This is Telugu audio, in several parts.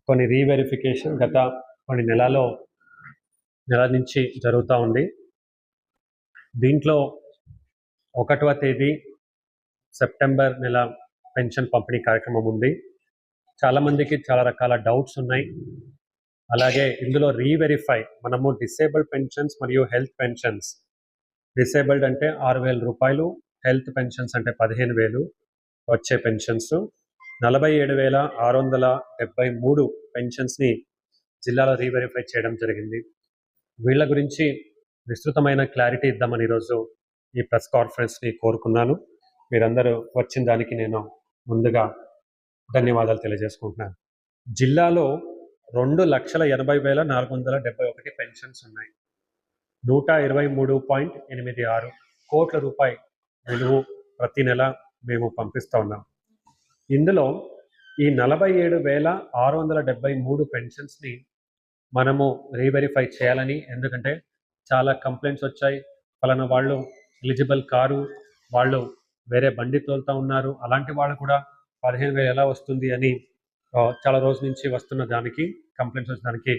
కొన్ని రీవెరిఫికేషన్ గత కొన్ని నెల నుంచి జరుగుతూ ఉంది. దీంట్లో 1వ తేదీ సెప్టెంబర్ నెల పెన్షన్ పంపిణీ కార్యక్రమం ఉంది. చాలామందికి చాలా రకాల డౌట్స్ ఉన్నాయి. అలాగే ఇందులో రీవెరిఫై మనము డిసేబుల్డ్ పెన్షన్స్ మరియు హెల్త్ పెన్షన్స్, డిసేబుల్డ్ అంటే 6,000 రూపాయలు, హెల్త్ పెన్షన్స్ అంటే 15,000 వచ్చే పెన్షన్స్, 47,673 పెన్షన్స్ని జిల్లాలో రీవెరిఫై చేయడం జరిగింది. వీళ్ళ గురించి విస్తృతమైన క్లారిటీ ఇద్దామని ఈరోజు ఈ ప్రెస్ కాన్ఫరెన్స్ని కోరుకున్నాను. మీరందరూ వచ్చిన దానికి నేను ముందుగా ధన్యవాదాలు తెలియజేసుకుంటున్నాను. జిల్లాలో 2,80,471 పెన్షన్స్ ఉన్నాయి. 123.86 కోట్ల రూపాయల విలువ ప్రతి నెల మేము పంపిస్తూ ఉన్నాం. ఇందులో ఈ 47,673 పెన్షన్స్ని మనము రీవెరిఫై చేయాలని, ఎందుకంటే చాలా కంప్లైంట్స్ వచ్చాయి. ఫలానా వాళ్ళు ఎలిజిబుల్ కారు, వాళ్ళు వేరే బండి తోలుతూ ఉన్నారు, అలాంటి వాళ్ళు కూడా 15,000 ఎలా వస్తుంది అని చాలా రోజుల నుంచి వస్తున్న దానికి, కంప్లైంట్స్ వచ్చిన దానికి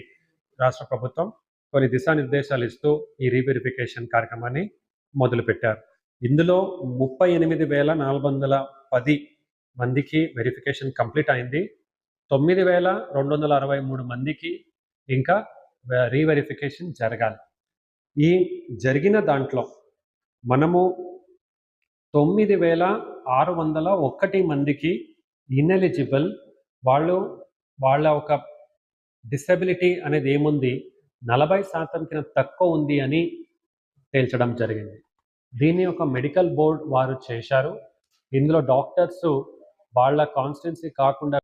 రాష్ట్ర ప్రభుత్వం కొన్ని దిశానిర్దేశాలు ఇస్తూ ఈ రీవెరిఫికేషన్ కార్యక్రమాన్ని మొదలుపెట్టారు. ఇందులో 38,410 మందికి వెరిఫికేషన్ కంప్లీట్ అయింది. 9,263 మందికి ఇంకా రీవెరిఫికేషన్ జరగాలి. ఈ జరిగిన దాంట్లో మనము 9,601 మందికి ఇన్ఎలిజిబుల్, వాళ్ళ ఒక డిసెబిలిటీ అనేది ఏముంది, 40% కింద తక్కువ ఉంది అని తేల్చడం జరిగింది. దీన్ని ఒక మెడికల్ బోర్డ్ వారు చేశారు. ఇందులో డాక్టర్స్ వాళ్ళ కాన్స్టిట్యున్సీ కాకుండా